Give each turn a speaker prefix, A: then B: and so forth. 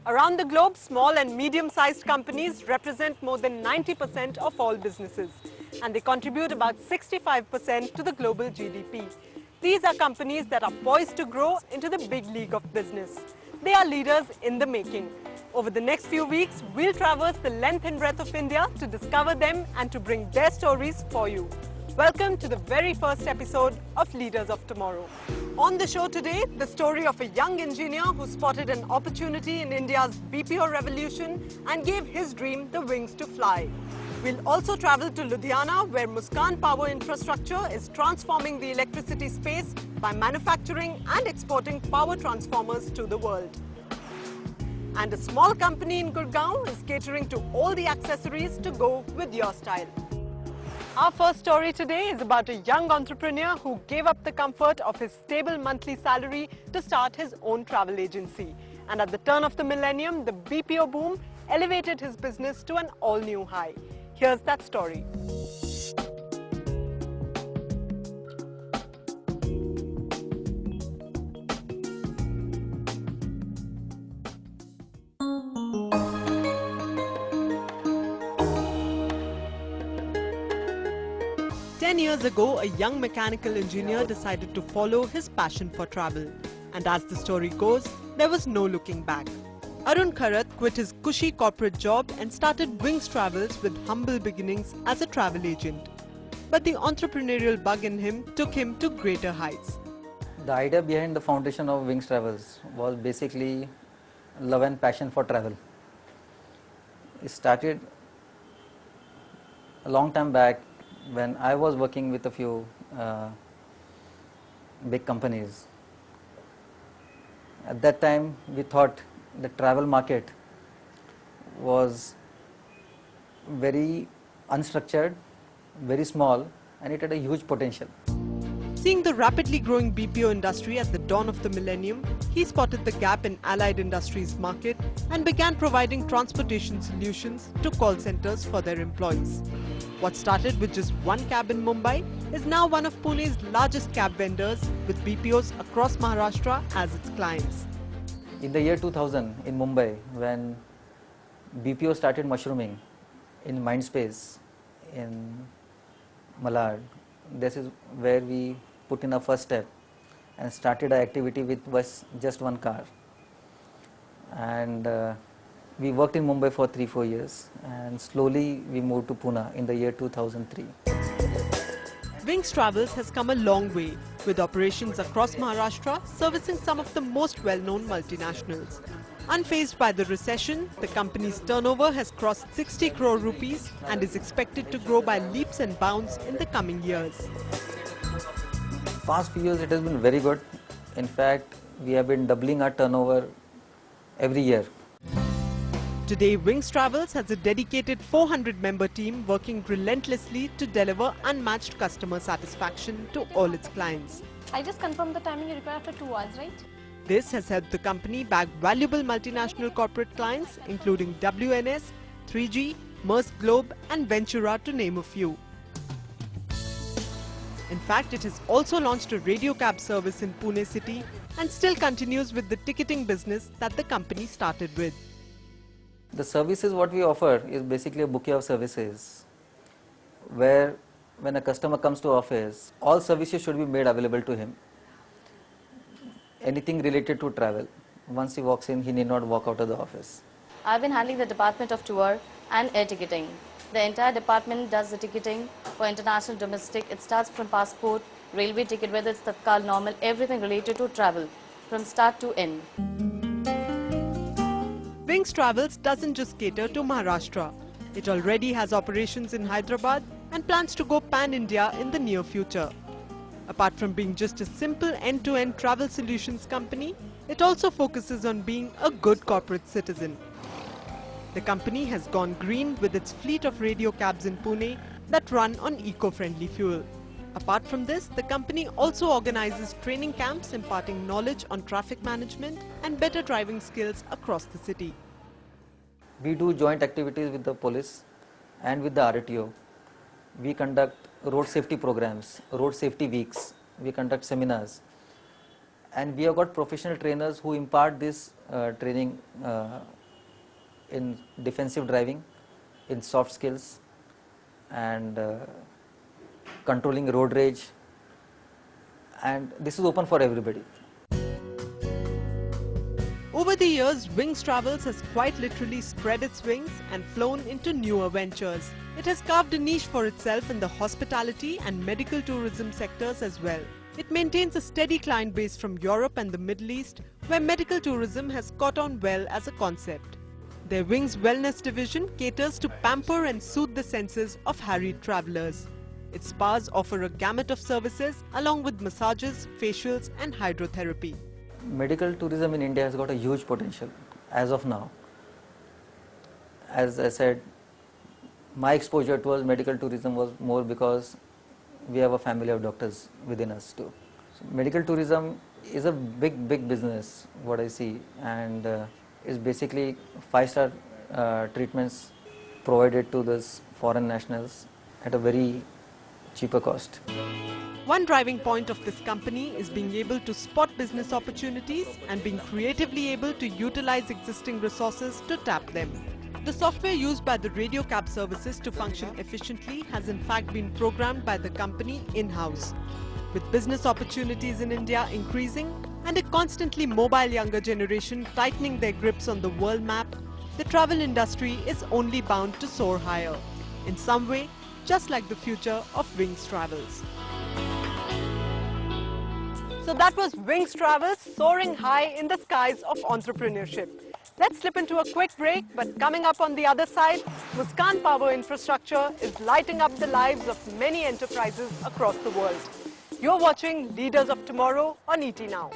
A: Around the globe, small and medium-sized companies represent more than 90% of all businesses, and they contribute about 65% to the global GDP. These are companies that are poised to grow into the big league of business. They are leaders in the making. Over the next few weeks, we'll traverse the length and breadth of India to discover them and to bring their stories for you. Welcome to the very first episode of Leaders of Tomorrow. On the show today, the story of a young engineer who spotted an opportunity in India's BPO revolution and gave his dream the wings to fly. We'll also travel to Ludhiana, where Muskaan Power Infrastructure is transforming the electricity space by manufacturing and exporting power transformers to the world. And a small company in Gurgaon is catering to all the accessories to go with your style. Our first story today is about a young entrepreneur who gave up the comfort of his stable monthly salary to start his own travel agency. And at the turn of the millennium, the BPO boom elevated his business to an all-new high. Here's that story. 10 years ago, a young mechanical engineer decided to follow his passion for travel. And as the story goes, there was no looking back. Arun Kharat quit his cushy corporate job and started Wings Travels with humble beginnings as a travel agent. But the entrepreneurial bug in him took him to greater heights.
B: The idea behind the foundation of Wings Travels was basically love and passion for travel. It started a long time back when I was working with a few big companies. At that time, we thought the travel market was very unstructured, very small, and it had a huge potential.
A: Seeing the rapidly growing BPO industry at the dawn of the millennium, he spotted the gap in allied industries market and began providing transportation solutions to call centers for their employees. What started with just one cab in Mumbai is now one of Pune's largest cab vendors, with BPOs across Maharashtra as its clients.
B: In the year 2000 in Mumbai, when BPO started mushrooming in Mindspace in Malad, this is where we put in our first step and started our activity with just one car. And we worked in Mumbai for 3-4 years, and slowly we moved to Pune in the year 2003.
A: Wings Travels has come a long way, with operations across Maharashtra servicing some of the most well-known multinationals. Unfazed by the recession, the company's turnover has crossed 60 crore rupees and is expected to grow by leaps and bounds in the coming years.
B: Past few years it has been very good. In fact, we have been doubling our turnover every year.
A: Today, Wings Travels has a dedicated 400-member team working relentlessly to deliver unmatched customer satisfaction to all its clients.
C: I just confirmed the timing you require after 2 hours, right?
A: This has helped the company bag valuable multinational corporate clients, including WNS, 3G, Maersk Globe and Ventura, to name a few. In fact, it has also launched a radio cab service in Pune city and still continues with the ticketing business that the company started with.
B: The services what we offer is basically a bouquet of services, where when a customer comes to office, all services should be made available to him. Anything related to travel. Once he walks in, he need not walk out of the office.
C: I've been handling the department of tour and air ticketing. The entire department does the ticketing for international, domestic. It starts from passport, railway ticket, whether it's Tatkal, normal, everything related to travel, from start to end.
A: Wings Travels doesn't just cater to Maharashtra. It already has operations in Hyderabad and plans to go pan-India in the near future. Apart from being just a simple end-to-end travel solutions company, it also focuses on being a good corporate citizen. The company has gone green with its fleet of radio cabs in Pune that run on eco-friendly fuel. Apart from this, the company also organizes training camps imparting knowledge on traffic management and better driving skills across the city.
B: We do joint activities with the police and with the RTO. We conduct road safety programs, road safety weeks, we conduct seminars, and we have got professional trainers who impart this training in defensive driving, in soft skills, and controlling road rage, and this is open for everybody.
A: Over the years, Wings Travels has quite literally spread its wings and flown into newer ventures. It has carved a niche for itself in the hospitality and medical tourism sectors as well. It maintains a steady client base from Europe and the Middle East, where medical tourism has caught on well as a concept. Their Wings Wellness division caters to pamper and soothe the senses of harried travelers. Its spas offer a gamut of services along with massages, facials and hydrotherapy.
B: Medical tourism in India has got a huge potential as of now. As I said, my exposure towards medical tourism was more because we have a family of doctors within us too. So medical tourism is a big business, what I see, and is basically 5-star treatments provided to these foreign nationals at a very cheaper cost.
A: One driving point of this company is being able to spot business opportunities and being creatively able to utilize existing resources to tap them. The software used by the radio cab services to function efficiently has in fact been programmed by the company in-house. With business opportunities in India increasing and a constantly mobile younger generation tightening their grips on the world map, the travel industry is only bound to soar higher. In some way, just like the future of Wings Travels. So that was Wings Travels soaring high in the skies of entrepreneurship. Let's slip into a quick break, but coming up on the other side, Muskaan Power Infrastructure is lighting up the lives of many enterprises across the world. You're watching Leaders of Tomorrow on ET Now.